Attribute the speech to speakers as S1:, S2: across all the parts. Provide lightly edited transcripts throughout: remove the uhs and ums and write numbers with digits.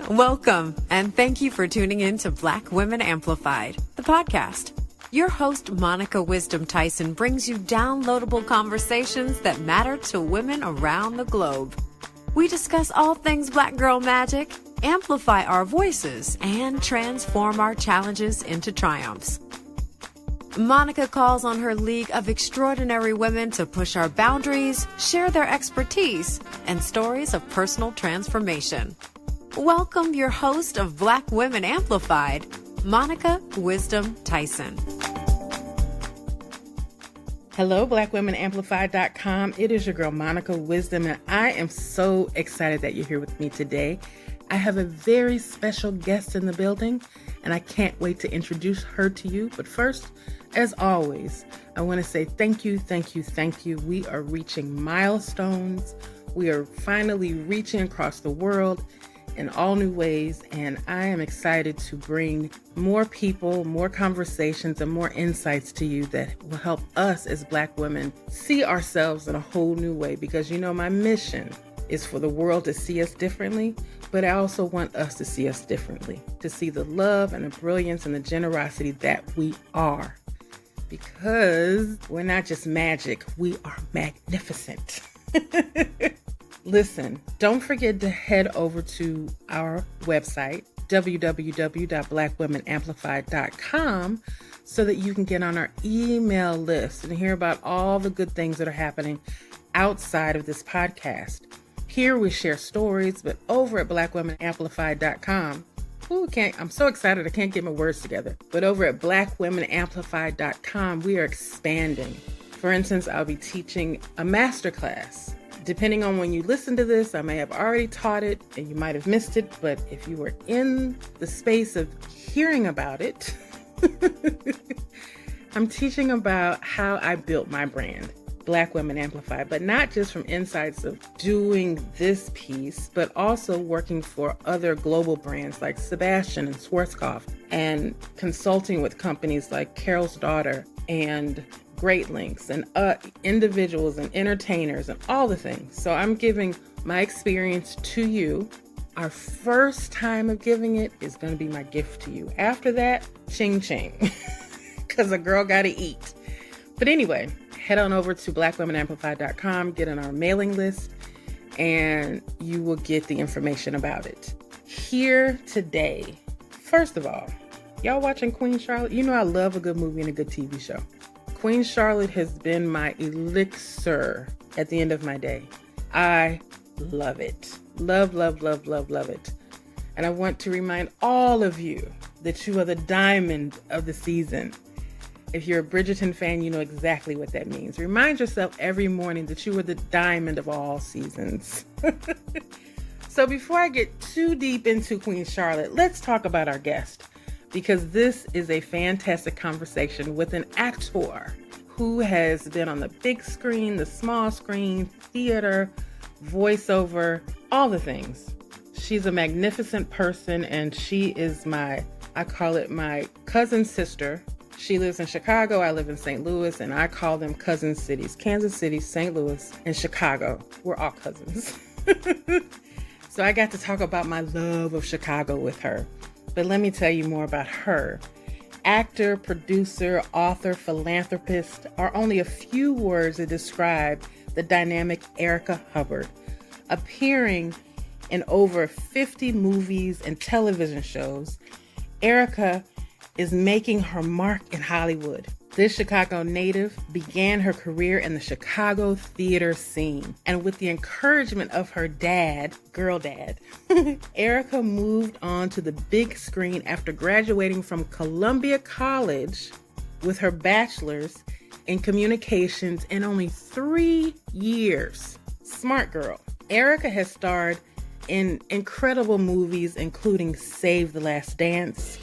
S1: Welcome, and thank you for tuning in to Black Women Amplified, the podcast. Your host, Monica Wisdom Tyson, brings you downloadable conversations that matter to women around the globe. We discuss all things Black girl magic, amplify our voices, and transform our challenges into triumphs. Monica calls on her league of extraordinary women to push our boundaries, share their expertise, and stories of personal transformation. Welcome your host of Black Women Amplified, Monica Wisdom Tyson.
S2: Hello, BlackWomenAmplified.com. It is your girl, Monica Wisdom, and I am so excited that you're here with me today. I have a very special guest in the building, and I can't wait to introduce her to you. But first, as always, I want to say thank you. We are reaching milestones. We are finally reaching across the world in all new ways, and I am excited to bring more people, more conversations, and more insights to you that will help us as Black women see ourselves in a whole new way. Because my mission is for the world to see us differently, but I also want us to see us differently, to see the love and the brilliance and the generosity that we are. Because we're not just magic, we are magnificent. Listen, don't forget to head over to our website, www.blackwomenamplified.com, so that you can get on our email list and hear about all the good things that are happening outside of this podcast. Here we share stories, but over at blackwomenamplified.com, I'm so excited I can't get my words together. But over at blackwomenamplified.com, we are expanding. For instance, I'll be teaching a masterclass. Depending on when you listen to this, I may have already taught it and you might have missed it, but if you were in the space of hearing about it, I'm teaching about how I built my brand, Black Women Amplified, but not just from insights of doing this piece, but also working for other global brands like Sebastian and Schwarzkopf, and consulting with companies like Carol's Daughter and Great Links and individuals and entertainers and all the things. So I'm giving my experience to you. Our first time of giving it is going to be my gift to you. After that, ching ching, because a girl got to eat. But anyway, head on over to blackwomenamplified.com, get on our mailing list, and you will get the information about it. Here today, first of all, y'all watching Queen Charlotte? You know I love a good movie and a good TV show. Queen Charlotte has been my elixir at the end of my day. I love it. Love it. And I want to remind all of you that you are the diamond of the season. If you're a Bridgerton fan, you know exactly what that means. Remind yourself every morning that you are the diamond of all seasons. So before I get too deep into Queen Charlotte, let's talk about our guest. Because this is a fantastic conversation with an actor who has been on the big screen, the small screen, theater, voiceover, all the things. She's a magnificent person, and she is I call it my cousin sister. She lives in Chicago, I live in St. Louis, and I call them cousin cities. Kansas City, St. Louis, and Chicago. We're all cousins. So I got to talk about my love of Chicago with her. But let me tell you more about her. Actor, producer, author, philanthropist are only a few words that describe the dynamic Akeelah Hubbard. Appearing in over 50 movies and television shows, Akeelah is making her mark in Hollywood. This Chicago native began her career in the Chicago theater scene. And with the encouragement of her dad, girl dad, Akeelah moved on to the big screen after graduating from Columbia College with her bachelor's in communications in only 3 years. Smart girl. Akeelah has starred in incredible movies, including Save the Last Dance,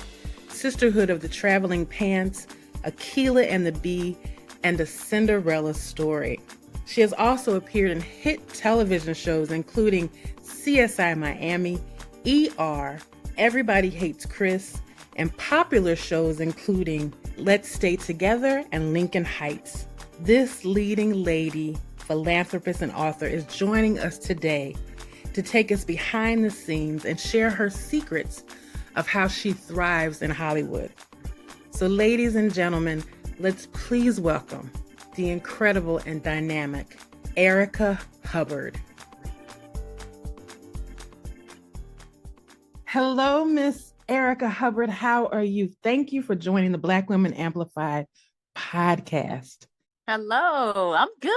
S2: Sisterhood of the Traveling Pants, Akeelah and The Bee, and A Cinderella Story. She has also appeared in hit television shows including CSI Miami, ER, Everybody Hates Chris, and popular shows including Let's Stay Together and Lincoln Heights. This leading lady, philanthropist, and author is joining us today to take us behind the scenes and share her secrets of how she thrives in Hollywood. So ladies and gentlemen, let's please welcome the incredible and dynamic Akeelah Hubbard. Hello, Miss Akeelah Hubbard. How are you? Thank you for joining the Black Women Amplified podcast.
S3: Hello, I'm good.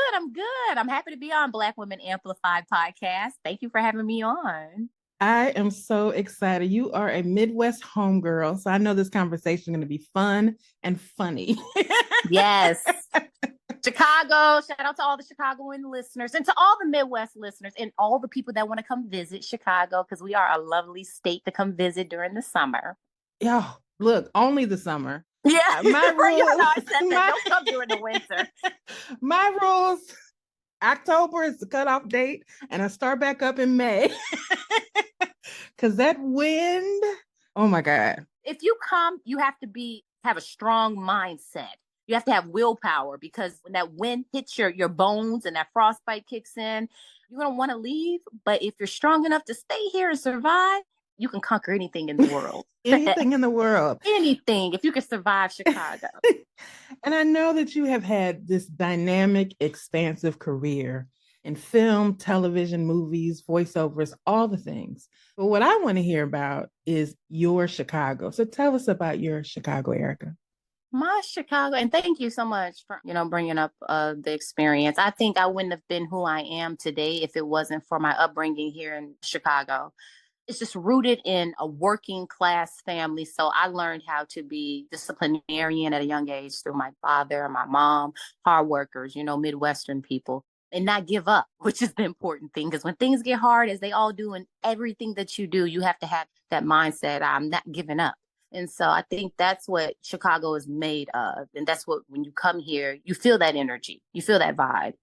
S3: I'm happy to be on Black Women Amplified podcast. Thank you for having me on.
S2: I am so excited. You are a Midwest homegirl, so I know this conversation is going to be fun and funny.
S3: Yes. Chicago, shout out to all the Chicagoan listeners and to all the Midwest listeners and all the people that want to come visit Chicago, because we are a lovely state to come visit during the summer.
S2: Yeah, look, only the summer.
S3: Yeah,
S2: my rules,
S3: you know, I said that. Don't come during the winter.
S2: My rules, October is the cutoff date, and I start back up in May. Because that wind, oh my God.
S3: If you come, you have to have a strong mindset. You have to have willpower, because when that wind hits your bones and that frostbite kicks in, you're going to want to leave. But if you're strong enough to stay here and survive, you can conquer anything in the world.
S2: Anything in the world.
S3: Anything, if you can survive Chicago.
S2: And I know that you have had this dynamic, expansive career in film, television, movies, voiceovers, all the things. But what I want to hear about is your Chicago. So tell us about your Chicago, Akeelah.
S3: My Chicago, and thank you so much for, bringing up the experience. I think I wouldn't have been who I am today if it wasn't for my upbringing here in Chicago. It's just rooted in a working class family. So I learned how to be disciplinarian at a young age through my father, my mom, hard workers, Midwestern people, and not give up, which is the important thing. Because when things get hard, as they all do in everything that you do, you have to have that mindset. I'm not giving up. And so I think that's what Chicago is made of. And that's what, when you come here, you feel that energy, you feel that vibe.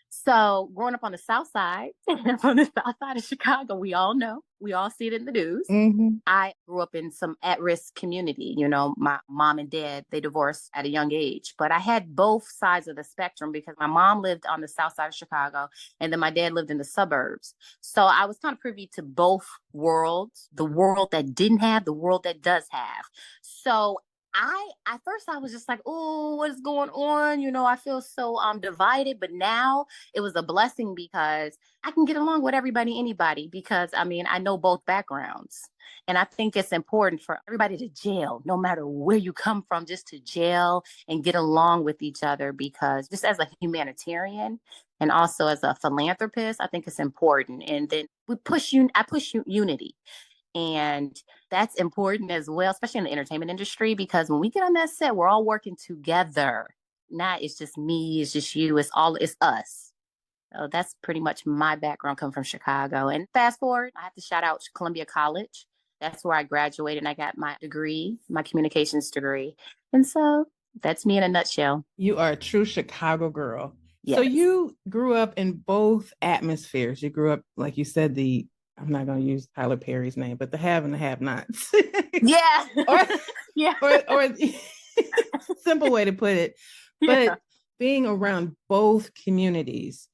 S3: So growing up on the South Side, of Chicago, we all see it in the news.
S2: Mm-hmm.
S3: I grew up in some at-risk community. My mom and dad, they divorced at a young age, but I had both sides of the spectrum, because my mom lived on the South Side of Chicago and then my dad lived in the suburbs. So I was kind of privy to both worlds, the world that didn't have, the world that does have. So at first I was just like, oh, what is going on? I feel so divided. But now it was a blessing, because I can get along with anybody, because I know both backgrounds. And I think it's important for everybody to gel, no matter where you come from, just to gel and get along with each other, because just as a humanitarian and also as a philanthropist, I think it's important. And then I push unity. And that's important as well, especially in the entertainment industry, because when we get on that set, we're all working together. Not it's just me, it's just you, it's us. So that's pretty much my background, coming from Chicago. And fast forward, I have to shout out Columbia College. That's where I graduated and I got my degree, my communications degree. And so that's me in a nutshell.
S2: You are a true Chicago girl.
S3: Yes.
S2: So you grew up in both atmospheres. You grew up, like you said, I'm not going to use Tyler Perry's name, but the have and the have-nots.
S3: Yeah.
S2: Yeah. Or simple way to put it. But yeah, being around both communities,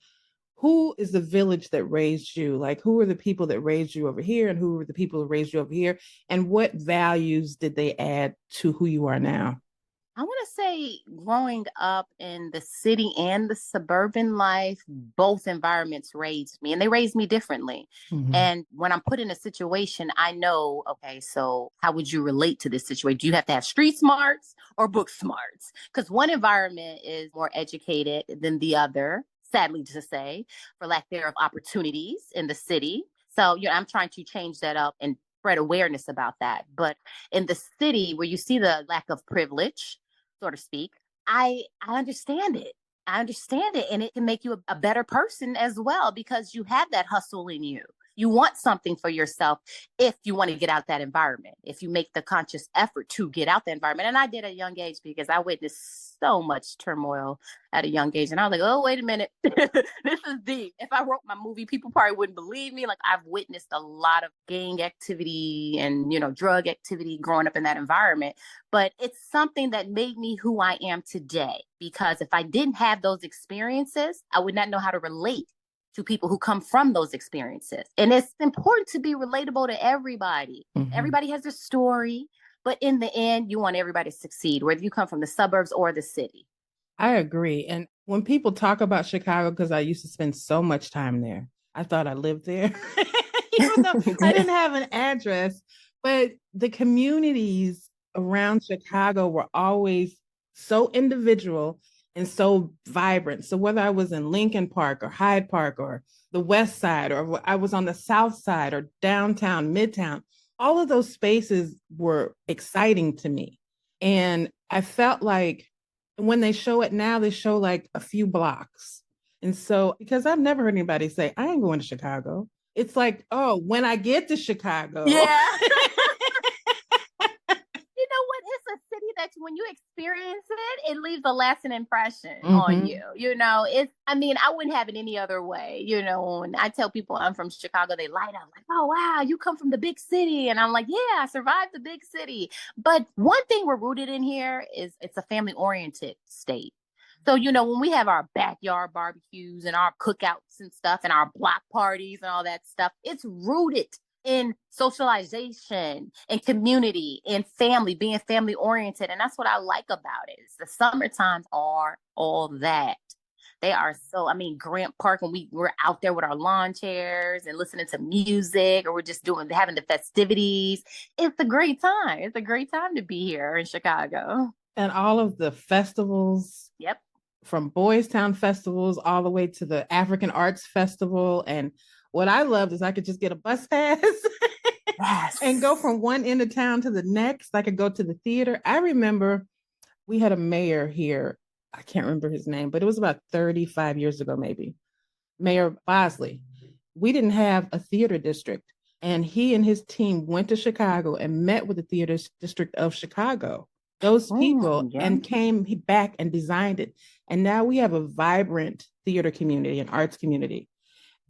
S2: who is the village that raised you? Like, who are the people that raised you over here, and who were the people that raised you over here? And what values did they add to who you are now?
S3: I want to say, growing up in the city and the suburban life, both environments raised me, and they raised me differently. Mm-hmm. And when I'm put in a situation, I know, okay, so how would you relate to this situation? Do you have to have street smarts or book smarts? Because one environment is more educated than the other, sadly to say, for lack thereof opportunities in the city. So, I'm trying to change that up and spread awareness about that. But in the city, where you see the lack of privilege, so to speak, I understand it. And it can make you a better person as well, because you have that hustle in you. You want something for yourself if you want to get out that environment, if you make the conscious effort to get out the environment. And I did at a young age, because I witnessed so much turmoil at a young age. And I was like, oh, wait a minute. This is deep. If I wrote my movie, people probably wouldn't believe me. Like, I've witnessed a lot of gang activity and, drug activity growing up in that environment. But it's something that made me who I am today, because if I didn't have those experiences, I would not know how to relate to people who come from those experiences. And it's important to be relatable to everybody.
S2: Mm-hmm.
S3: Everybody has a story, but in the end, you want everybody to succeed, whether you come from the suburbs or the city.
S2: I agree. And when people talk about Chicago, because I used to spend so much time there, I thought I lived there, even though I didn't have an address. But the communities around Chicago were always so individual and so vibrant. So whether I was in Lincoln Park or Hyde Park or the West Side, or I was on the South Side or downtown, Midtown, all of those spaces were exciting to me. And I felt like when they show it now, they show like a few blocks. And so, because I've never heard anybody say, I ain't going to Chicago. It's like, oh, when I get to Chicago.
S3: Yeah. You know what? It's a city that when you experience it, it leaves a lasting impression on you. You know, I wouldn't have it any other way. You know, when I tell people I'm from Chicago, they light up like, oh, wow, you come from the big city. And I'm like, yeah, I survived the big city. But one thing we're rooted in here is it's a family oriented state. So, you know, when we have our backyard barbecues and our cookouts and stuff and our block parties and all that stuff, it's rooted in socialization and community and family, being family oriented. And that's what I like about it. Is the summertimes are all that. They are so, Grant Park, when we're out there with our lawn chairs and listening to music, or we're just having the festivities. It's a great time. It's a great time to be here in Chicago.
S2: And all of the festivals.
S3: Yep.
S2: From Boys Town festivals all the way to the African Arts Festival. And what I loved is I could just get a bus pass and go from one end of town to the next. I could go to the theater. I remember we had a mayor here. I can't remember his name, but it was about 35 years ago, maybe. Mayor Bosley. We didn't have a theater district. And he and his team went to Chicago and met with the theater district of Chicago. Those people and came back and designed it. And now we have a vibrant theater community and arts community.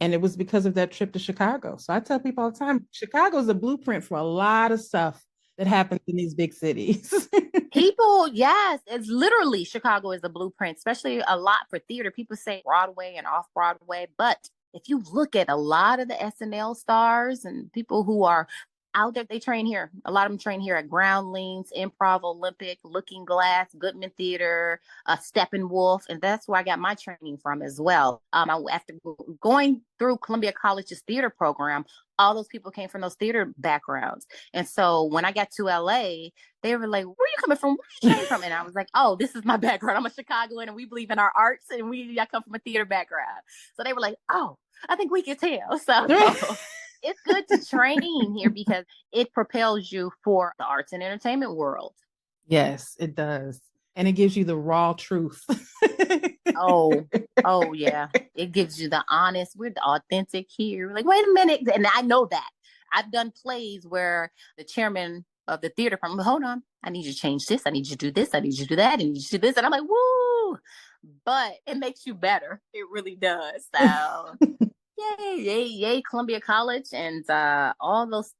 S2: And it was because of that trip to Chicago. So I tell people all the time, Chicago is a blueprint for a lot of stuff that happens in these big cities.
S3: People, yes, it's literally Chicago is a blueprint, especially a lot for theater. People say Broadway and off Broadway. But if you look at a lot of the SNL stars and people who are out there, they train here. A lot of them train here at Groundlings, Improv Olympic, Looking Glass, Goodman Theater, Steppenwolf. And that's where I got my training from as well. After going through Columbia College's theater program, all those people came from those theater backgrounds. And so when I got to LA, they were like, where are you coming from? Where you came from? And I was like, oh, this is my background. I'm a Chicagoan and we believe in our arts and I come from a theater background. So they were like, oh, I think we can tell. So it's good to train here because it propels you for the arts and entertainment world.
S2: Yes, it does. And it gives you the raw truth.
S3: Oh, yeah. It gives you the honest, we're the authentic here. Like, wait a minute. And I know that. I've done plays where the chairman of the theater from, hold on, I need you to change this. I need you to do this. I need you to do that. I need you to do this. And I'm like, woo. But it makes you better. It really does. So yay, Columbia College and all those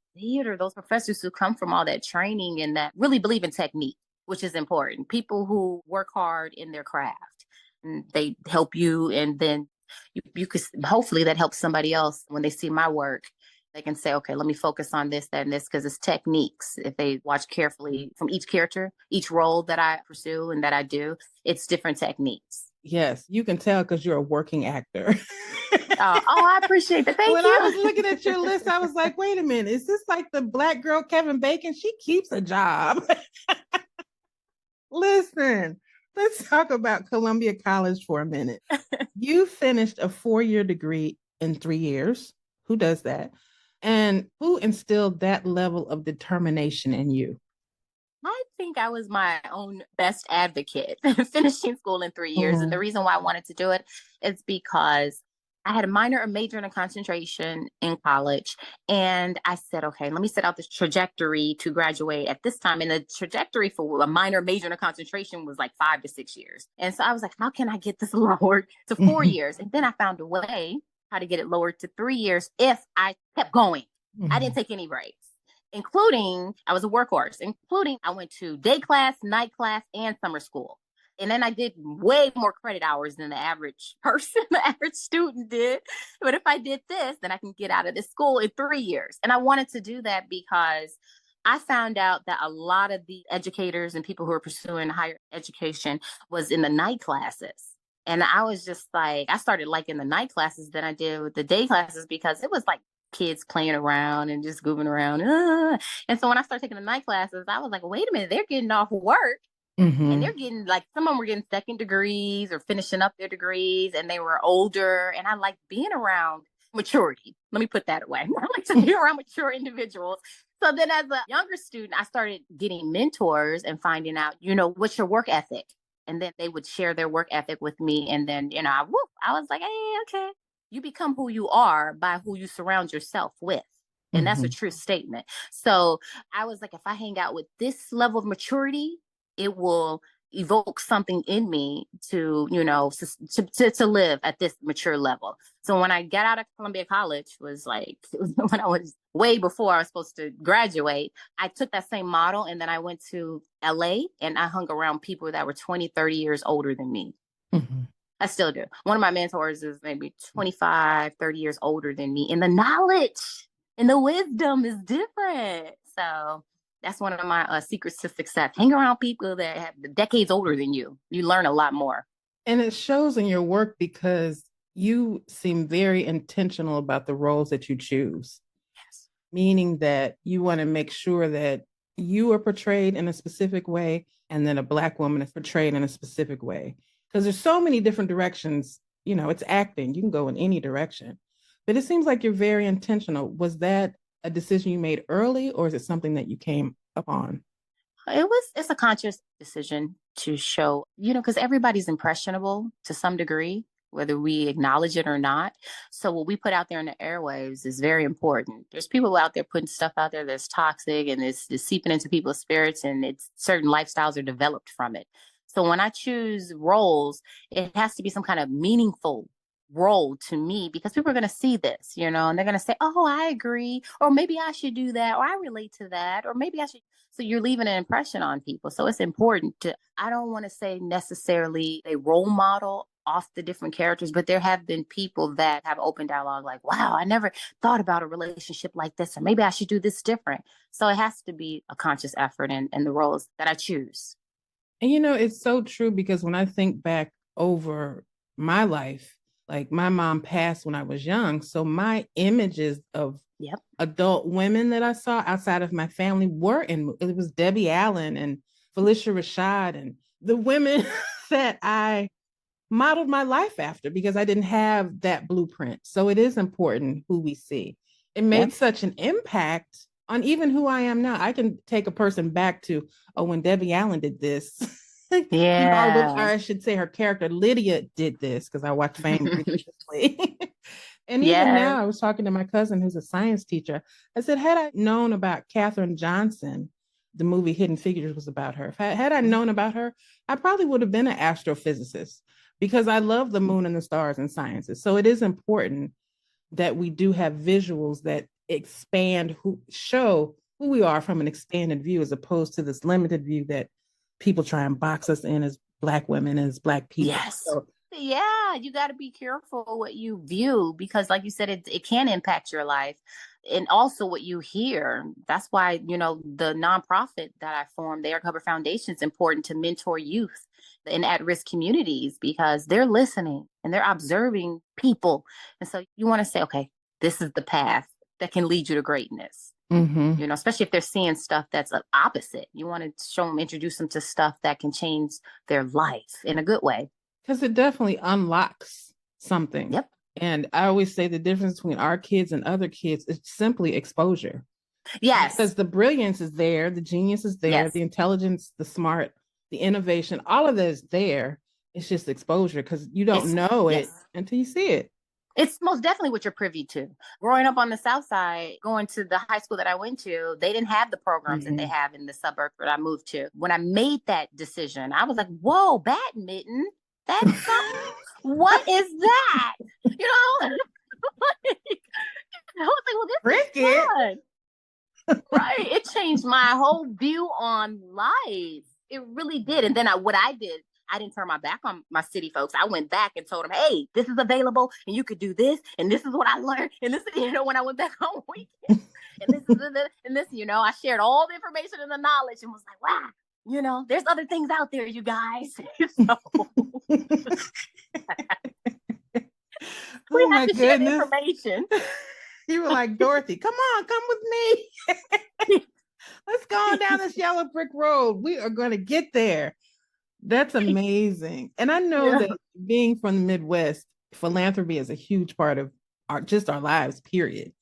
S3: professors who come from all that training and that really believe in technique, which is important. People who work hard in their craft, and they help you, and then you could hopefully that helps somebody else when they see my work. They can say, okay, let me focus on this, that, and this, because it's techniques. If they watch carefully from each character, each role that I pursue and that I do, it's different techniques.
S2: Yes, you can tell because you're a working actor.
S3: I appreciate that. Thank you.
S2: When I was looking at your list, I was like, wait a minute, is this like the Black girl Kevin Bacon? She keeps a job. Listen, let's talk about Columbia College for a minute. You finished a 4-year degree in 3 years. Who does that? And who instilled that level of determination in you?
S3: I think I was my own best advocate finishing school in 3 years. And the reason why I wanted to do it is because I had a minor, a major, and a concentration in college. And I said, okay, let me set out this trajectory to graduate at this time. And the trajectory for a minor, major, and a concentration was like 5 to 6 years. And so I was like, how can I get this lowered to 4 years? And then I found a way how to get it lowered to 3 years if I kept going. I didn't take any breaks. Including, I was a workhorse, including I went to day class, night class, and summer school. And then I did way more credit hours than the average person, the average student did. But if I did this, then I can get out of this school in 3 years. And I wanted to do that because I found out that a lot of the educators and people who are pursuing higher education was in the night classes. And I was just like, I started liking the night classes than I did with the day classes because it was like kids playing around and just goofing around. And so when I started taking the night classes, I was like, wait a minute, they're getting off work. And they're getting like, some of them were getting second degrees or finishing up their degrees, and they were older. And I like being around maturity. Let me put that away. I like to be around mature individuals. So then as a younger student, I started getting mentors and finding out, what's your work ethic? And then they would share their work ethic with me. And then, I was like, hey, okay. You become who you are by who you surround yourself with. And that's a true statement. So I was like, if I hang out with this level of maturity, it will evoke something in me to live at this mature level. So when I got out of Columbia College, was like when I was way before I was supposed to graduate, I took that same model and then I went to LA and I hung around people that were 20, 30 years older than me. I still do. One of my mentors is maybe 25, 30 years older than me, and the knowledge and the wisdom is different. So that's one of my secrets to success. Hang around people that have decades older than you. You learn a lot more.
S2: And it shows in your work because you seem very intentional about the roles that you choose.
S3: Yes.
S2: Meaning that you want to make sure that you are portrayed in a specific way and then a Black woman is portrayed in a specific way. Because there's so many different directions, it's acting. You can go in any direction. But it seems like you're very intentional. Was that a decision you made early, or is it something that you came upon?
S3: It's a conscious decision to show, because everybody's impressionable to some degree, whether we acknowledge it or not. So what we put out there in the airwaves is very important. There's people out there putting stuff out there that's toxic and it's seeping into people's spirits, and it's certain lifestyles are developed from it. So when I choose roles, it has to be some kind of meaningful role to me, because people are going to see this, and they're going to say, oh, I agree, or maybe I should do that, or I relate to that, or maybe I should. So you're leaving an impression on people. So it's important I don't want to say necessarily a role model off the different characters, but there have been people that have open dialogue like, wow, I never thought about a relationship like this, or maybe I should do this different. So it has to be a conscious effort in the roles that I choose.
S2: And it's so true, because when I think back over my life, like my mom passed when I was young. So my images of adult women that I saw outside of my family it was Debbie Allen and Felicia Rashad and the women that I modeled my life after, because I didn't have that blueprint. So it is important who we see. It made such an impact on even who I am now. I can take a person back to, when Debbie Allen did this.
S3: Yeah.
S2: Or I should say her character Lydia did this, because I watched Fame religiously. And even now, I was talking to my cousin who's a science teacher. I said, had I known about Katherine Johnson, the movie Hidden Figures was about her. Had I known about her, I probably would have been an astrophysicist, because I love the moon and the stars and sciences. So it is important that we do have visuals that show who we are from an expanded view, as opposed to this limited view that people try and box us in as Black women, as Black people.
S3: Yes. So, yeah, you got to be careful what you view, because like you said, it can impact your life, and also what you hear. That's why, the nonprofit that I formed, the Eric Hubbard Foundation, is important to mentor youth in at-risk communities, because they're listening and they're observing people. And so you want to say, okay, this is the path that can lead you to greatness. Especially if they're seeing stuff that's opposite. You want to introduce them to stuff that can change their life in a good way.
S2: Because it definitely unlocks something.
S3: Yep.
S2: And I always say the difference between our kids and other kids is simply exposure.
S3: Yes.
S2: Because the brilliance is there, the genius is there, the intelligence, the smart, the innovation, all of that is there. It's just exposure, because you don't know it until you see it.
S3: It's most definitely what you're privy to. Growing up on the South Side, going to the high school that I went to, they didn't have the programs that they have in the suburbs that I moved to. When I made that decision, I was like, whoa, badminton? That's what is that? I was like, well, this is fun. Right. It changed my whole view on life. It really did. And then what I did I didn't turn my back on my city folks. I went back and told them, hey, this is available and you could do this. And this is what I learned. And this, when I went back home weekend and this, I shared all the information and the knowledge and was like, wow, there's other things out there, you guys. We have to share the information.
S2: You were like, Dorothy, come with me. Let's go on down this yellow brick road. We are going to get there. That's amazing. And I know that being from the Midwest, philanthropy is a huge part of our lives, period.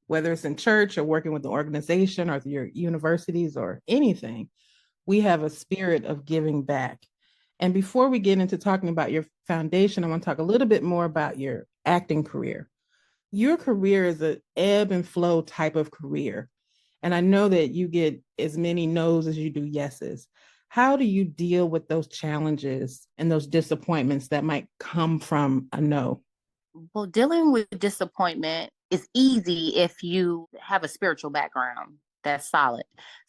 S2: Whether it's in church or working with an organization or your universities or anything, we have a spirit of giving back. And before we get into talking about your foundation, I want to talk a little bit more about your acting career. Your career is an ebb and flow type of career. And I know that you get as many no's as you do yeses. How do you deal with those challenges and those disappointments that might come from a no?
S3: Well, dealing with disappointment is easy if you have a spiritual background that's solid.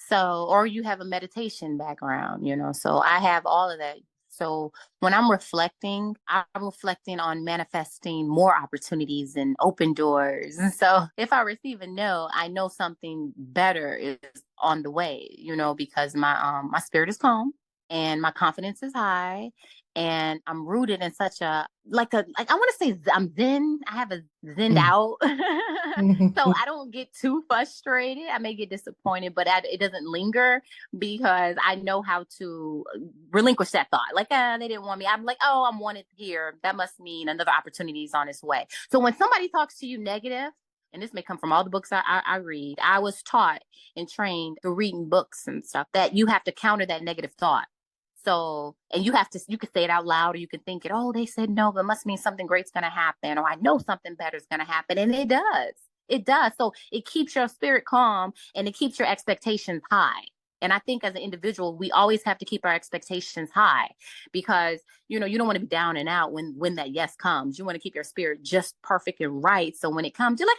S3: So, or you have a meditation background, so I have all of that. So when I'm reflecting on manifesting more opportunities and open doors. And so if I receive a no, I know something better is on the way, because my spirit is calm and my confidence is high. And I'm rooted in such I want to say I'm zen. I have a zened out. So I don't get too frustrated. I may get disappointed, but it doesn't linger because I know how to relinquish that thought. Like, they didn't want me. I'm like, oh, I'm wanted here. That must mean another opportunity is on its way. So when somebody talks to you negative, and this may come from all the books I read, I was taught and trained through reading books and stuff that you have to counter that negative thought. So, and you can say it out loud or you can think it, oh, they said no, but it must mean something great's going to happen. Or I know something better is going to happen. And it does. It does. So it keeps your spirit calm and it keeps your expectations high. And I think as an individual, we always have to keep our expectations high because, you don't want to be down and out when that yes comes. You want to keep your spirit just perfect and right. So when it comes, you're like,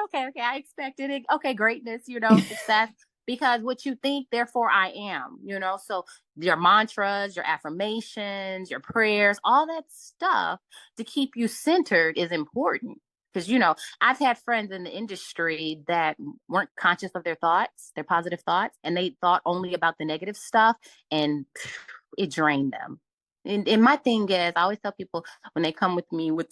S3: okay, I expected it. Okay, greatness, success. Because what you think, therefore I am, so your mantras, your affirmations, your prayers, all that stuff to keep you centered is important. Because, I've had friends in the industry that weren't conscious of their thoughts, their positive thoughts, and they thought only about the negative stuff and it drained them. And my thing is, I always tell people when they come with me with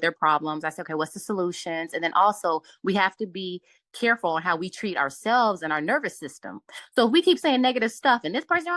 S3: their problems, I say, okay, what's the solutions? And then also we have to be careful on how we treat ourselves and our nervous system. So if we keep saying negative stuff and this person,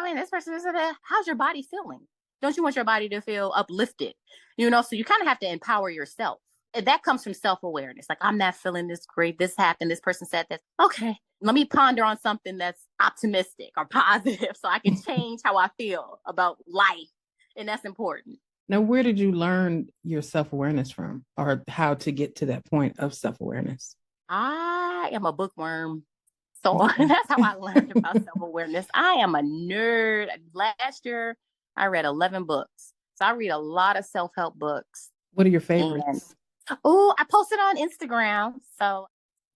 S3: how's your body feeling? Don't you want your body to feel uplifted? So you kind of have to empower yourself. And that comes from self-awareness. Like, I'm not feeling this great. This happened. This person said this. Okay, let me ponder on something that's optimistic or positive so I can change how I feel about life. And that's important.
S2: Now, where did you learn your self-awareness from or how to get to that point of self-awareness?
S3: I am a bookworm. So that's how I learned about self-awareness. I am a nerd. Last year, I read 11 books. So I read a lot of self-help books.
S2: What are your favorites?
S3: I posted on Instagram. So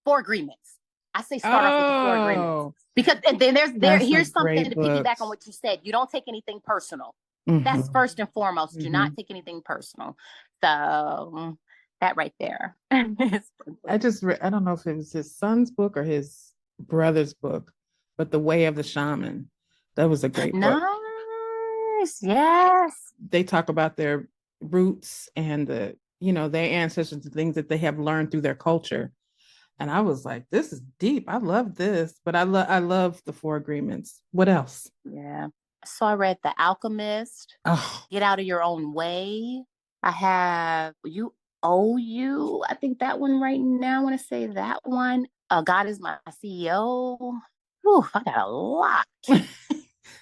S3: 4 Agreements. I say start off with the 4 Agreements. Because then here's something to piggyback on what you said. You don't take anything personal. Mm-hmm. That's first and foremost. Do not take anything personal. So that right there.
S2: I don't know if it was his son's book or his brother's book, but The Way of the Shaman. That was a great book.
S3: Nice. Yes.
S2: They talk about their roots and their ancestors, the things that they have learned through their culture. And I was like, this is deep. I love this, but I love the 4 Agreements. What else?
S3: Yeah. So I read The Alchemist, Get Out of Your Own Way. I have You Owe You. I think that one right now. I want to say that one. God Is My CEO. Whew, I got a lot.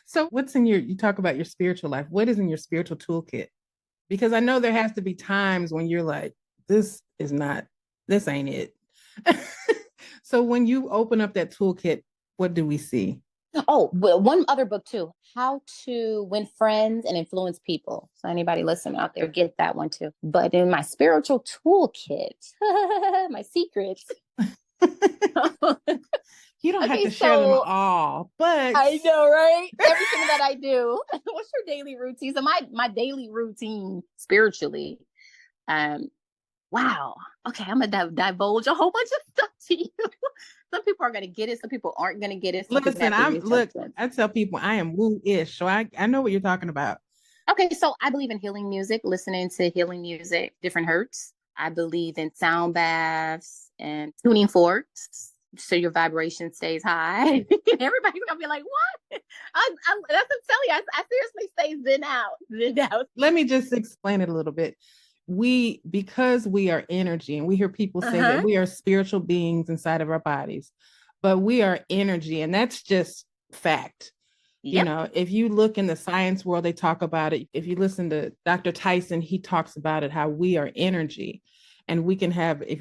S2: So what's you talk about your spiritual life. What is in your spiritual toolkit? Because I know there has to be times when you're like, this ain't it. So when you open up that toolkit, what do we see?
S3: Oh, well, one other book too, How to Win Friends and Influence People. So anybody listening out there, get that one too. But in my spiritual toolkit, my secrets.
S2: You don't have
S3: Okay,
S2: to share them
S3: so
S2: all, but
S3: I know, right? Everything that I do. What's your daily routine? So my daily routine spiritually, um, wow. Okay, I'm gonna divulge a whole bunch of stuff to you. Some people are gonna get it, some people aren't gonna get it. Some people
S2: listen,
S3: have to research it.
S2: I tell people I am woo-ish, so I know what you're talking about.
S3: Okay, so I believe in healing music, listening to healing music, different hertz. I believe in sound baths and tuning forks so your vibration stays high. Everybody's gonna be like, "What?" That's what I'm telling you. I seriously say zen out.
S2: Let me just explain it a little bit. Because we are energy, and we hear people say that we are spiritual beings inside of our bodies, but we are energy, and that's just fact.
S3: Yep.
S2: You know, if you look in the science world, they talk about it. If you listen to Dr. Tyson, he talks about it, how we are energy. And we can have, if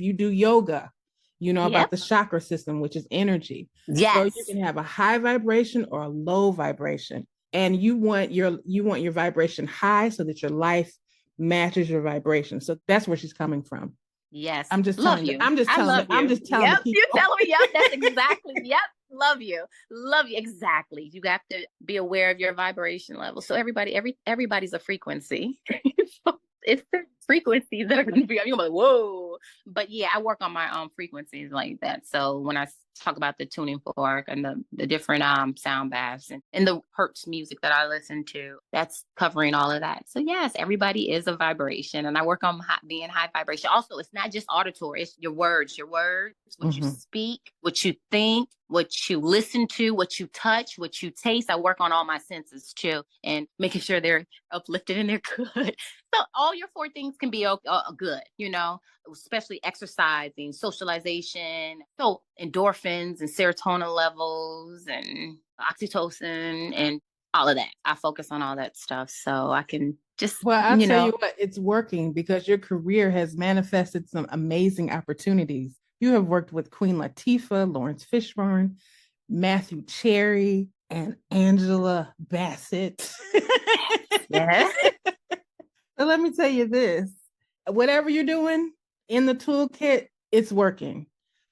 S2: you do yoga, you know about the chakra system, which is energy.
S3: Yes.
S2: So you can have a high vibration or a low vibration. And you want your vibration high so that your life matches your vibration. So that's where she's coming from.
S3: Yes.
S2: I'm just
S3: love
S2: telling
S3: you.
S2: I'm just telling
S3: Yep,
S2: the
S3: you're telling me. Yep, that's exactly. Yep. Love you. Exactly. You have to be aware of your vibration level. So everybody's a frequency. So it's the frequencies that are going to be, you're like, whoa. But yeah, I work on my frequencies like that. So when I talk about the tuning fork and the different sound baths and the hertz music that I listen to, that's covering all of that. So yes, everybody is a vibration, and I work on being high vibration. Also, it's not just auditory, it's your words, what you speak, what you think, what you listen to, what you touch, what you taste. I work on all my senses too, and making sure they're uplifted and they're good. So all your four things can be good, you know, especially exercising, socialization. So endorphins and serotonin levels and oxytocin and all of that. I focus on all that stuff so I can just,
S2: well, I'll tell you what, it's working because your career has manifested some amazing opportunities. You have worked with Queen Latifah, Lawrence Fishburne, Matthew Cherry, and Angela Bassett.
S3: Yeah.
S2: So let me tell you this, whatever you're doing in the toolkit, it's working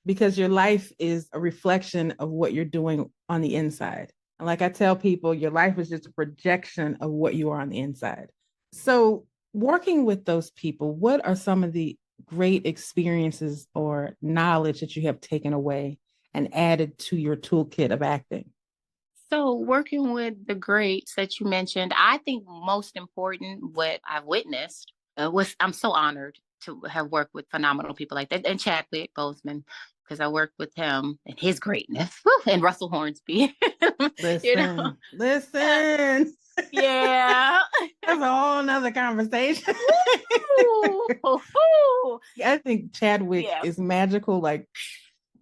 S2: because your life is a reflection of what you're doing on the inside. And like I tell people, your life is just a projection of what you are on the inside. So working with those people, what are some of the great experiences or knowledge that you have taken away and added to your toolkit of acting?
S3: So working with the greats that you mentioned, I think most important what I've witnessed was I'm so honored to have worked with phenomenal people like that. And Chadwick Boseman, because I worked with him and his greatness. And Russell Hornsby.
S2: Listen.
S3: Yeah.
S2: That's a whole nother conversation. I think Chadwick is magical, like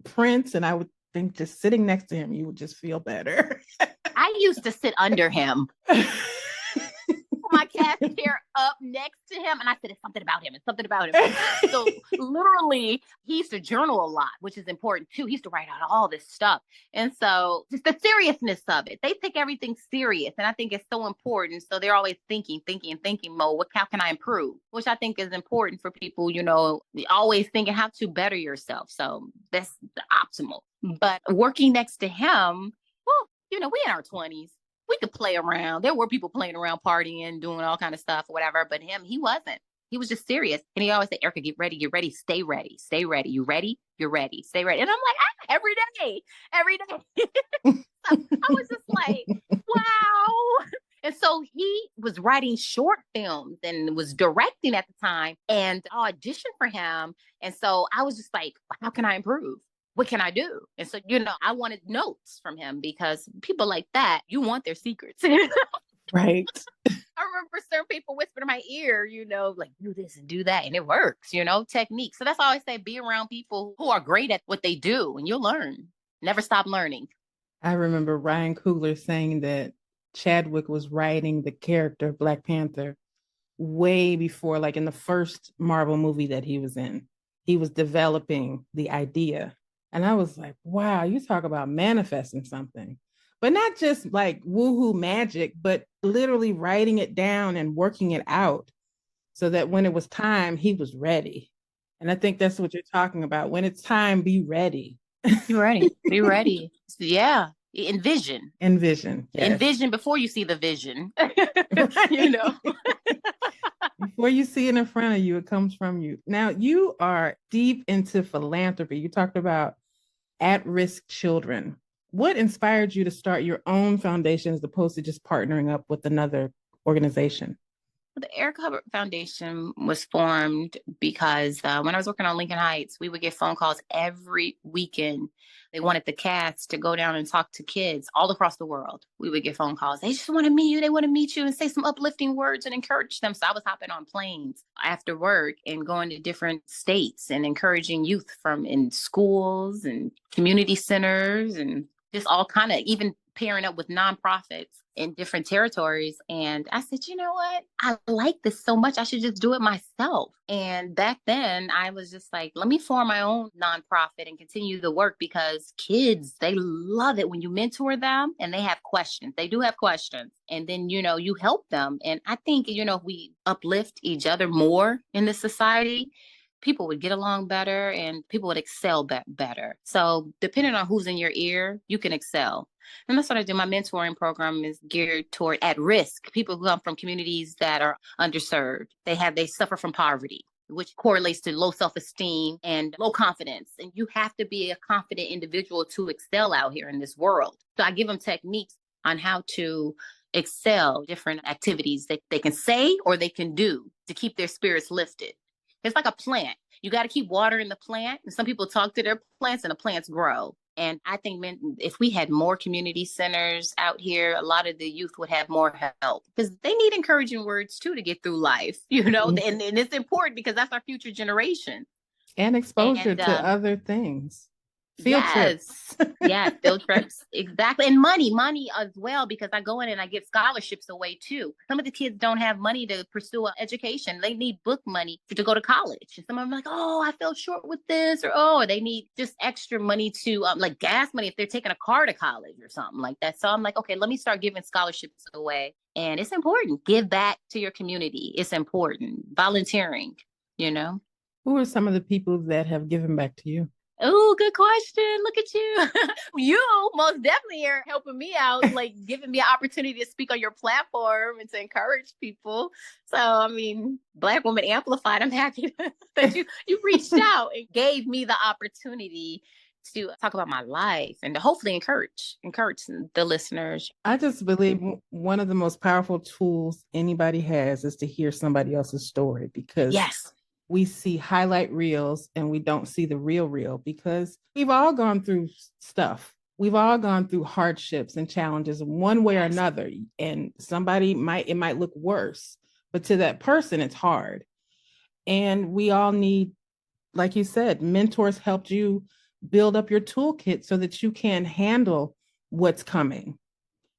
S2: Prince, and I would think just sitting next to him, you would just feel better.
S3: I used to sit under him. My cat chair up next to him, and I said, it's something about him. So literally, he used to journal a lot, which is important too. He used to write out all this stuff. And so just the seriousness of it. They take everything serious, and I think it's so important. So they're always thinking mode. How can I improve? Which I think is important for people, you know, always thinking how to better yourself. So that's the optimal. But working next to him, well, you know, we in our 20s. We could play around. There were people playing around, partying, doing all kind of stuff, whatever. But he wasn't. He was just serious. And he always said, Erica, get ready, stay ready. You ready? You're ready. Stay ready. And I'm like, every day. So I was just like, wow. And so he was writing short films and was directing at the time, and I auditioned for him. And so I was just like, how can I improve? What can I do? And so, you know, I wanted notes from him because people like that, you want their secrets.
S2: Right.
S3: I remember certain people whisper in my ear, you know, like, do this and do that. And it works, you know, technique. So that's why I always say, be around people who are great at what they do and you'll learn. Never stop learning.
S2: I remember Ryan Coogler saying that Chadwick was writing the character Black Panther way before, like in the first Marvel movie that he was in. He was developing the idea. And I was like, wow, you talk about manifesting something, but not just like woohoo magic, but literally writing it down and working it out so that when it was time, he was ready. And I think that's what you're talking about. When it's time, be ready.
S3: Be ready. Be ready. Yeah. Envision.
S2: Envision. Yes.
S3: Envision before you see the vision.
S2: Right. Before you see it in front of you, it comes from you. Now, you are deep into philanthropy. You talked about at-risk children. What inspired you to start your own foundation as opposed to just partnering up with another organization?
S3: The Eric Hubbard Foundation was formed because when I was working on Lincoln Heights, we would get phone calls every weekend. They wanted the cast to go down and talk to kids all across the world. We would get phone calls. They just want to meet you. They want to meet you and say some uplifting words and encourage them. So I was hopping on planes after work and going to different states and encouraging youth from in schools and community centers and just all kind of even pairing up with nonprofits in different territories. And I said, you know what? I like this so much. I should just do it myself. And back then I was just like, let me form my own nonprofit and continue the work because kids, they love it when you mentor them and they have questions. They do have questions. And then, you help them. And I think, if we uplift each other more in this society, people would get along better and people would excel better. So depending on who's in your ear, you can excel. And that's what I do. My mentoring program is geared toward at-risk people who come from communities that are underserved. They suffer from poverty, which correlates to low self-esteem and low confidence. And you have to be a confident individual to excel out here in this world. So I give them techniques on how to excel different activities that they can say or they can do to keep their spirits lifted. It's like a plant. You got to keep watering the plant. And some people talk to their plants and the plants grow. And I think if we had more community centers out here, a lot of the youth would have more help because they need encouraging words too to get through life,
S2: Mm-hmm.
S3: and it's important because that's our future generation.
S2: And exposure to other things. Field trips.
S3: Yeah, field trips. Exactly. And money as well, because I go in and I give scholarships away too. Some of the kids don't have money to pursue an education. They need book money to go to college. And some of them are like, oh, I fell short with this, or they need just extra money to like gas money if they're taking a car to college or something like that. So I'm like, okay, let me start giving scholarships away. And it's important. Give back to your community. It's important. Volunteering,
S2: Who are some of the people that have given back to you?
S3: Oh, good question. Look at you. You most definitely are helping me out, like giving me an opportunity to speak on your platform and to encourage people. So, I mean, Black Women Amplified, I'm happy that you reached out and gave me the opportunity to talk about my life and to hopefully encourage the listeners.
S2: I just believe one of the most powerful tools anybody has is to hear somebody else's story because
S3: yes.
S2: We see highlight reels and we don't see the real because we've all gone through stuff. We've all gone through hardships and challenges one way or another. And it might look worse, but to that person, it's hard. And we all need, like you said, mentors helped you build up your toolkit so that you can handle what's coming,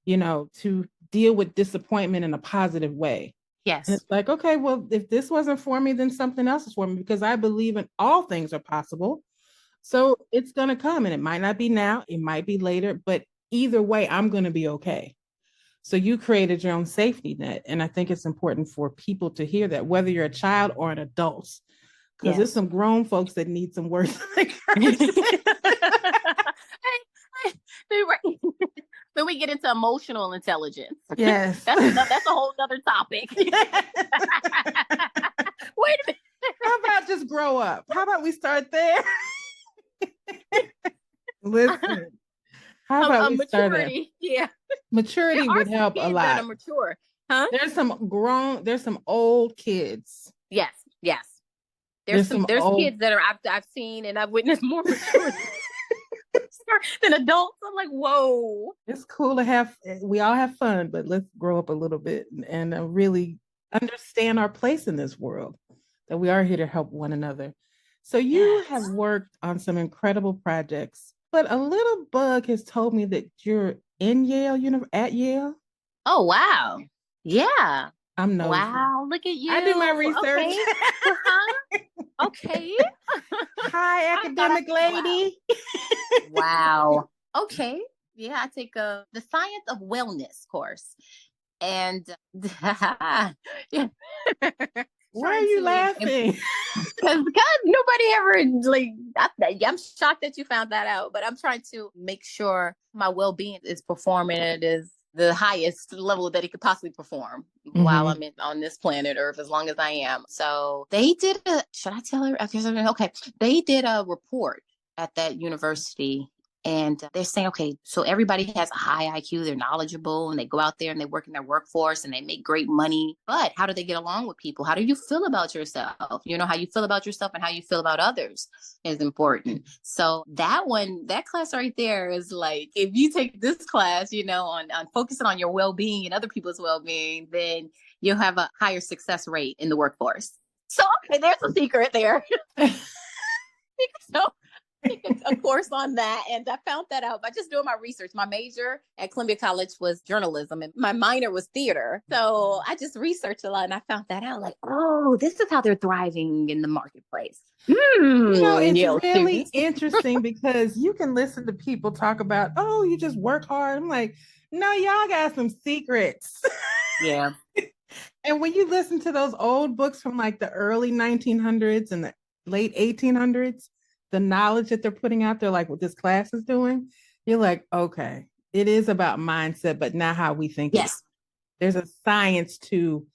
S2: to deal with disappointment in a positive way.
S3: Yes.
S2: And it's like, okay, well, if this wasn't for me, then something else is for me because I believe in all things are possible. So it's going to come and it might not be now, it might be later, but either way, I'm going to be okay. So you created your own safety net. And I think it's important for people to hear that, whether you're a child or an adult, because there's some grown folks that need some words of encouragement.
S3: Then we get into emotional intelligence.
S2: Yes.
S3: That's a whole other topic. Wait a minute.
S2: How about just grow up? How about we start there? Listen. How about we start there?
S3: Yeah.
S2: Maturity would help a lot.
S3: That are mature. Huh?
S2: There's some old kids.
S3: Yes. There's kids that I've seen and I've witnessed more mature than adults. I'm like, whoa.
S2: It's cool to we all have fun, but let's grow up a little bit and really understand our place in this world, that we are here to help one another. So you have worked on some incredible projects, but a little bug has told me that you're at Yale.
S3: Oh, wow. Yeah.
S2: I'm nosy.
S3: Wow, look at you.
S2: I do my research.
S3: Okay.
S2: Hi, academic lady.
S3: Wow. Okay. Yeah, I take the science of wellness course. And
S2: why are you laughing?
S3: because nobody ever like. I'm shocked that you found that out, but I'm trying to make sure my well-being is performing at the highest level that it could possibly perform while I'm on this planet Earth, as long as I am. So they did should I tell her? Okay. They did a report at that university. And they're saying, okay, so everybody has a high IQ, they're knowledgeable, and they go out there and they work in their workforce and they make great money. But how do they get along with people? How do you feel about yourself? You know, how you feel about yourself and how you feel about others is important. So that class right there is like, if you take this class, you know, on focusing on your well-being and other people's well-being, then you'll have a higher success rate in the workforce. So, okay, there's a secret there. So, a course on that, and I found that out by just doing my research. My major at Columbia College was journalism and my minor was theater, so I just researched a lot and I found that out, like, oh, this is how they're thriving in the marketplace.
S2: You know, it's really interesting because you can listen to people talk about, oh, you just work hard. I'm like, no, y'all got some secrets.
S3: Yeah.
S2: And when you listen to those old books from like the early 1900s and the late 1800s, the knowledge that they're putting out there, like what this class is doing, you're like, okay, it is about mindset, but not how we think.
S3: Yes.
S2: There's a science to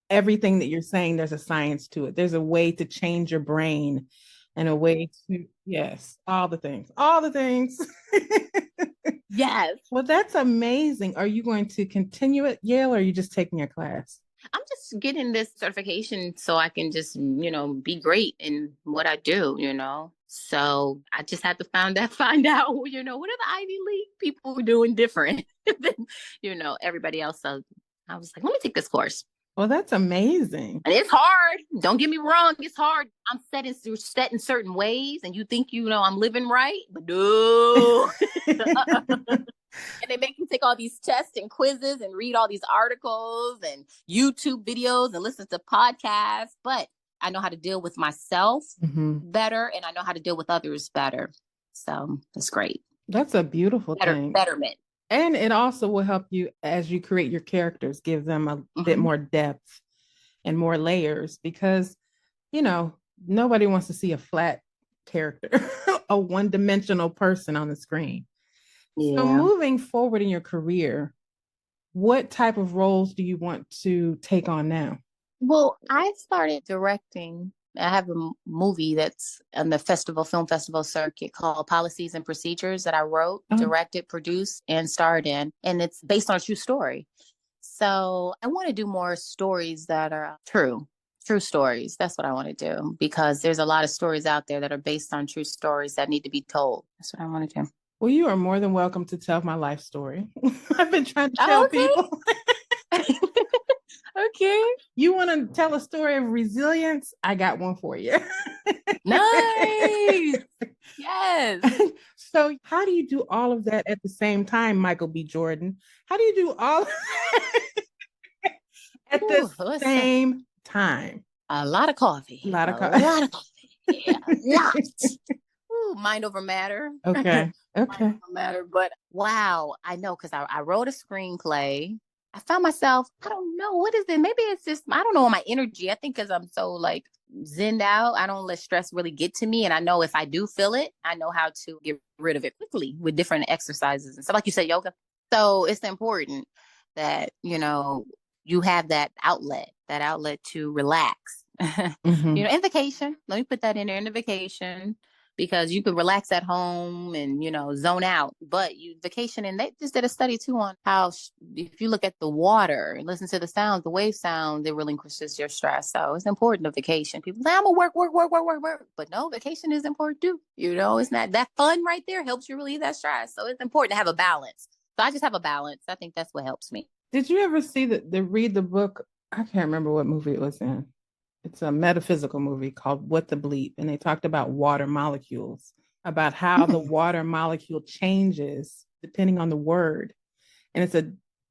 S2: everything that you're saying. There's a science to it. There's a way to change your brain and a way to, yes, all the things.
S3: Yes.
S2: Well, that's amazing. Are you going to continue at Yale or are you just taking a class?
S3: I'm just getting this certification so I can just, you know, be great in what I do, you know. So I just had to find out, you know, what are the Ivy League people doing different than, you know, everybody else. So I was like, let me take this course.
S2: Well, that's amazing.
S3: And it's hard. Don't get me wrong. It's hard. I'm set in certain ways and you think, you know, I'm living right, but no. And they make you take all these tests and quizzes and read all these articles and YouTube videos and listen to podcasts. But I know how to deal with myself better and I know how to deal with others better. So it's great.
S2: That's a beautiful thing.
S3: Betterment.
S2: And it also will help you as you create your characters, give them a bit more depth and more layers because, you know, nobody wants to see a flat character, a one-dimensional person on the screen. Yeah. So moving forward in your career, what type of roles do you want to take on now?
S3: Well, I started directing. I have a movie that's on the film festival circuit called Policies and Procedures that I wrote, directed, produced, and starred in. And it's based on a true story. So I want to do more stories that are true stories. That's what I want to do because there's a lot of stories out there that are based on true stories that need to be told. That's what I want to do.
S2: Well, you are more than welcome to tell my life story. I've been trying to tell people.
S3: Okay.
S2: You want to tell a story of resilience? I got one for you.
S3: Nice. Yes.
S2: So how do you do all of that at the same time, Michael B. Jordan? How do you do all of that at the same time?
S3: A lot of coffee.
S2: A lot of coffee.
S3: Yeah. Lots. Mind over matter.
S2: Okay.
S3: Mind over matter. But wow, I know because I wrote a screenplay. I found myself, I don't know, what is it? Maybe it's just, I don't know, my energy. I think because I'm so like zenned out, I don't let stress really get to me. And I know if I do feel it, I know how to get rid of it quickly with different exercises and stuff. Like you said, yoga. So it's important that, you know, you have that outlet to relax. You know, and vacation. Let me put that in there, and the vacation. Because you could relax at home and, you know, zone out, but you vacation. And they just did a study too on how if you look at the water and listen to the sounds, the wave sound, it relinquishes your stress. So it's important to vacation. People say, I'm gonna work. But no, vacation is important too. You know, it's not that fun right there helps you relieve that stress. So it's important to have a balance. So I just have a balance. I think that's what helps me.
S2: Did you ever see read the book? I can't remember what movie it was in. It's a metaphysical movie called What the Bleep. And they talked about water molecules, about how the water molecule changes depending on the word. And it's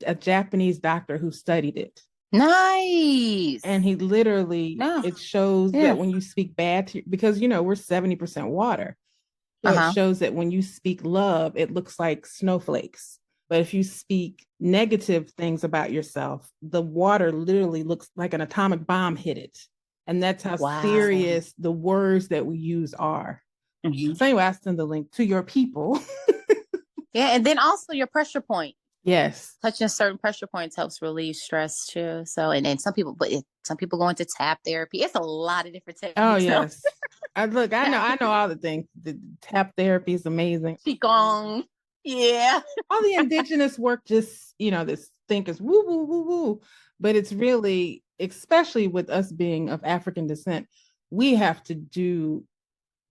S2: a Japanese doctor who studied it.
S3: Nice.
S2: And he literally, it shows that when you speak bad to, because, you know, we're 70% water. So it shows that when you speak love, it looks like snowflakes. But if you speak negative things about yourself, the water literally looks like an atomic bomb hit it. And that's how
S3: Wow.
S2: serious the words that we use are.
S3: Mhm.
S2: So anyway, I send the link to your people.
S3: Yeah, and then also your pressure point.
S2: Yes.
S3: Touching certain pressure points helps relieve stress too. So, and then some people go into tap therapy. It's a lot of different techniques.
S2: Oh yes. I know all the things. The tap therapy is amazing.
S3: Qigong. Yeah.
S2: All the indigenous work, just, this think is woo, woo, woo, woo. But it's really, especially with us being of African descent, we have to do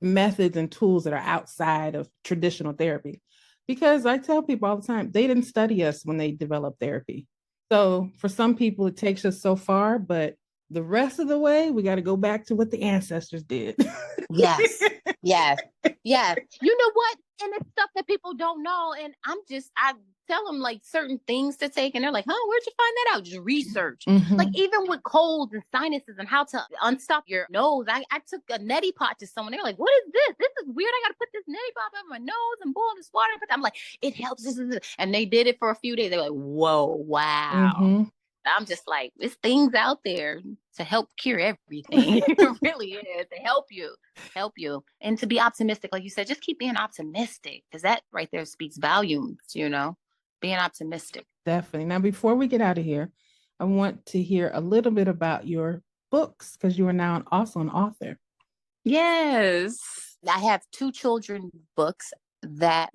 S2: methods and tools that are outside of traditional therapy. Because I tell people all the time, they didn't study us when they developed therapy. So for some people, it takes us so far, but the rest of the way, we got to go back to what the ancestors did.
S3: Yes. Yes. Yes. You know what? And it's stuff that people don't know. And I tell them like certain things to take. And they're like, huh, where'd you find that out? Just research.
S2: Mhm.
S3: Like even with colds and sinuses and how to unstop your nose. I took a neti pot to someone. They're like, what is this? This is weird. I got to put this neti pot over my nose and boil this water. I'm like, it helps. This. And they did it for a few days. They're like, whoa, wow.
S2: Mhm.
S3: I'm just like, there's things out there to help cure everything. It really is to help you. And to be optimistic, like you said, just keep being optimistic, because that right there speaks volumes, being optimistic.
S2: Definitely. Now, before we get out of here, I want to hear a little bit about your books, because you are now also an author.
S3: Yes. I have 2 children books that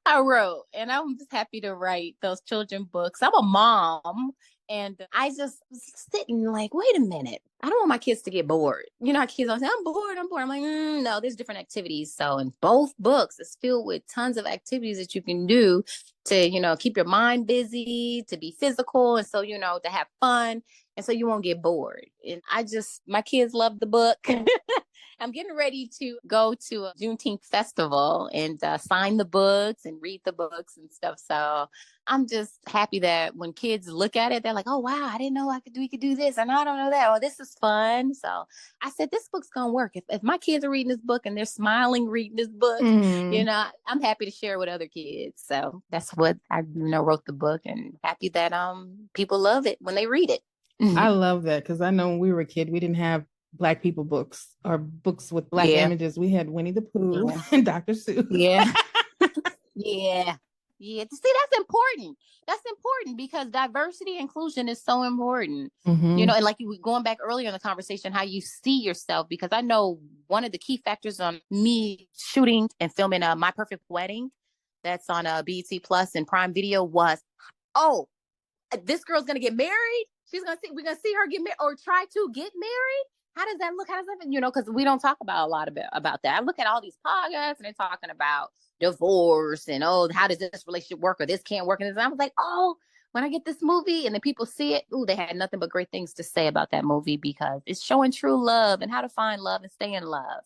S3: I wrote, and I'm just happy to write those children books. I'm a mom, and I just was sitting like, wait a minute, I don't want my kids to get bored. How kids always say, I'm bored. I'm like, no, there's different activities. So in both books, it's filled with tons of activities that you can do to, keep your mind busy, to be physical, and so, to have fun, and so you won't get bored. And my kids love the book. I'm getting ready to go to a Juneteenth festival and sign the books and read the books and stuff. So I'm just happy that when kids look at it, they're like, oh, wow, I didn't know we could do this. And I don't know that. Oh, this is fun. So I said, this book's going to work. If my kids are reading this book and they're smiling reading this book, I'm happy to share with other kids. So that's what I, wrote the book, and happy that people love it when they read it.
S2: I love that, because I know when we were a kid, we didn't have Black people books or books with Black images. We had Winnie the Pooh and Dr. Seuss.
S3: Yeah. Yeah. See, that's important. That's important because diversity inclusion is so important.
S2: Mhm.
S3: And like you going back earlier in the conversation, how you see yourself, because I know one of the key factors on me shooting and filming My Perfect Wedding, that's on BET Plus and Prime Video, was, oh, this girl's gonna get married. We're gonna see her get married or try to get married. How does that look? How does that, because we don't talk about a lot about that. I look at all these podcasts and they're talking about divorce and, oh, how does this relationship work, or this can't work. And I was like, oh, when I get this movie and then people see it, they had nothing but great things to say about that movie, because it's showing true love and how to find love and stay in love.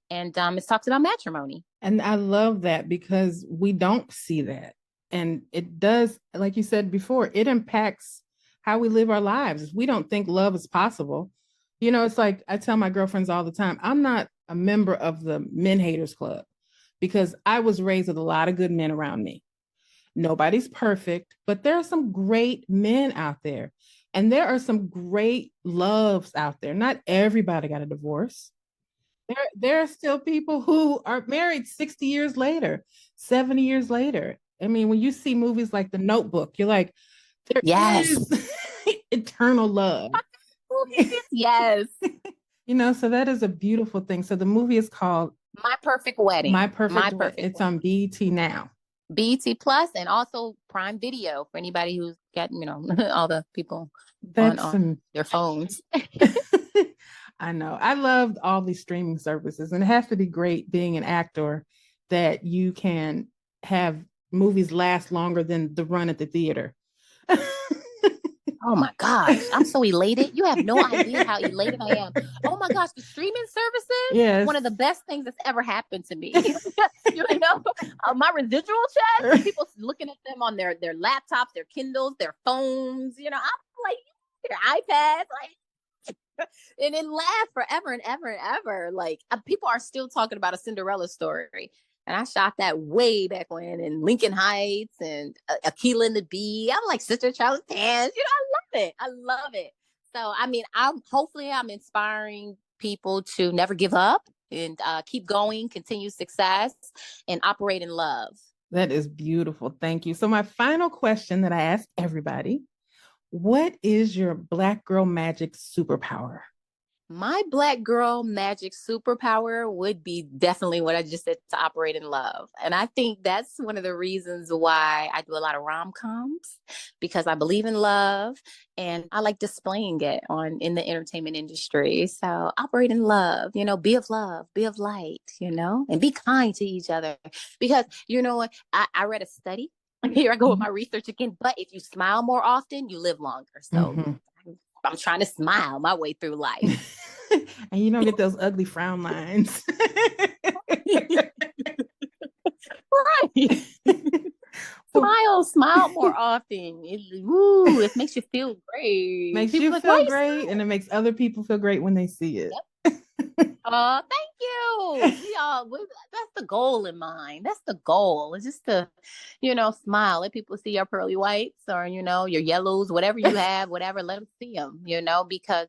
S3: And it talks about matrimony.
S2: And I love that, because we don't see that. And it does, like you said before, it impacts how we live our lives. If we don't think love is possible, it's like I tell my girlfriends all the time, I'm not a member of the Men Haters Club, because I was raised with a lot of good men around me. Nobody's perfect, but there are some great men out there. And there are some great loves out there. Not everybody got a divorce. There are still people who are married 60 years later, 70 years later. I mean, when you see movies like The Notebook, you're like, there is eternal love.
S3: Yes.
S2: So that is a beautiful thing. So the movie is called
S3: My Perfect Wedding.
S2: My Perfect. It's on BET now.
S3: BET Plus and also Prime Video for anybody who's got, all the people on their phones.
S2: I know. I loved all these streaming services, and it has to be great being an actor that you can have movies last longer than the run at the theater.
S3: Oh my gosh, I'm so elated. You have no idea how elated I am. Oh my gosh, the streaming services,
S2: yes,
S3: one of the best things that's ever happened to me. My residual checks, people looking at them on their laptops, their Kindles, their phones, I'm like, their iPads, like, and it lasts forever and ever and ever. Like, people are still talking about A Cinderella Story. And I shot that way back when in Lincoln Heights and Akeelah and The Bee. I'm like Sister Charlotte's hands. I love it. I love it. So, I mean, hopefully I'm inspiring people to never give up and keep going, continue success, and operate in love.
S2: That is beautiful. Thank you. So my final question that I ask everybody, what is your Black girl magic superpower?
S3: My Black girl magic superpower would be definitely what I just said, to operate in love. And I think that's one of the reasons why I do a lot of rom-coms, because I believe in love and I like displaying it in the entertainment industry. So operate in love, be of love, be of light, and be kind to each other. Because you know what? I read a study. Here I go with my research again. But if you smile more often, you live longer. So I'm trying to smile my way through life.
S2: And you don't get those ugly frown lines.
S3: Right. Smile more often. It makes you feel great.
S2: Makes people you feel great, and it makes other people feel great when they see it.
S3: Yep. Oh, thank you. That's the goal in mind. That's the goal. It's just to, smile. Let people see your pearly whites or, your yellows, whatever you have, whatever. Let them see them, because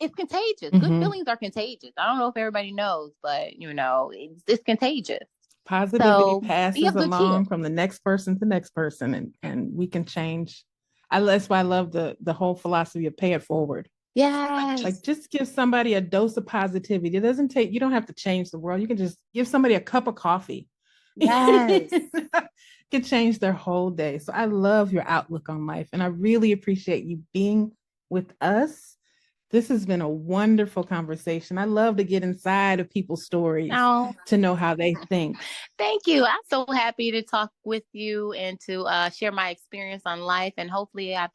S3: it's contagious. Good feelings are contagious. I don't know if everybody knows, but, it's contagious.
S2: Positivity passes along from the next person to the next person, and we can change. That's why I love the whole philosophy of pay it forward.
S3: Yes.
S2: Like, just give somebody a dose of positivity. You don't have to change the world. You can just give somebody a cup of coffee.
S3: Yes.
S2: It can change their whole day. So I love your outlook on life, and I really appreciate you being with us. This has been a wonderful conversation. I love to get inside of people's stories to know how they think.
S3: Thank you. I'm so happy to talk with you and to share my experience on life. And hopefully I've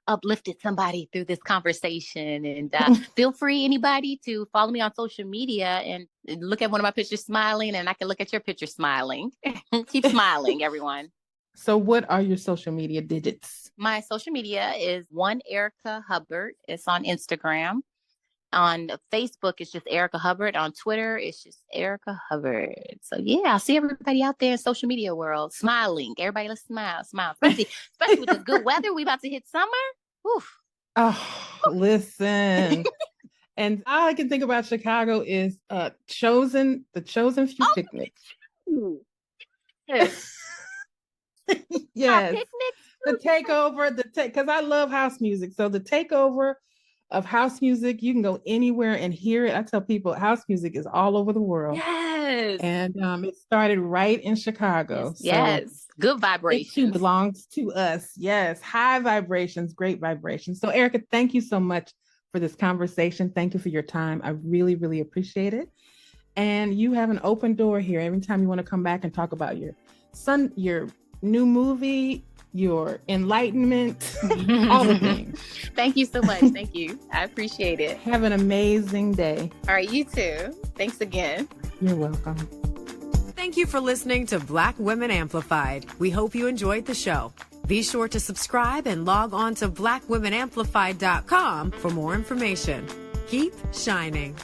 S3: uplifted somebody through this conversation. And feel free, anybody, to follow me on social media and look at one of my pictures smiling, and I can look at your picture smiling. Keep smiling, everyone.
S2: So what are your social media digits?
S3: My social media is Akeelah Hubbard. It's on Instagram. On Facebook, it's just Erica Hubbard. On Twitter, it's just Erica Hubbard. So yeah, I'll see everybody out there in social media world smiling. Everybody, let's smile. Especially with this good weather. We about to hit summer. Oof.
S2: Oh, listen. And all I can think about Chicago is the Chosen Few picnic. Yes. The takeover, because I love house music. So the takeover of house music, you can go anywhere and hear it. I tell people house music is all over the world.
S3: Yes.
S2: And it started right in Chicago.
S3: Yes. Good vibrations.
S2: It too belongs to us. Yes. High vibrations, great vibrations. So Erica, thank you so much for this conversation. Thank you for your time. I really, really appreciate it. And you have an open door here every time you want to come back and talk about your new movie, your enlightenment, all the things.
S3: Thank you so much. Thank you. I appreciate it.
S2: Have an amazing day.
S3: All right, you too. Thanks again.
S2: You're welcome.
S1: Thank you for listening to Black Women Amplified. We hope you enjoyed the show. Be sure to subscribe and log on to blackwomenamplified.com for more information. Keep shining.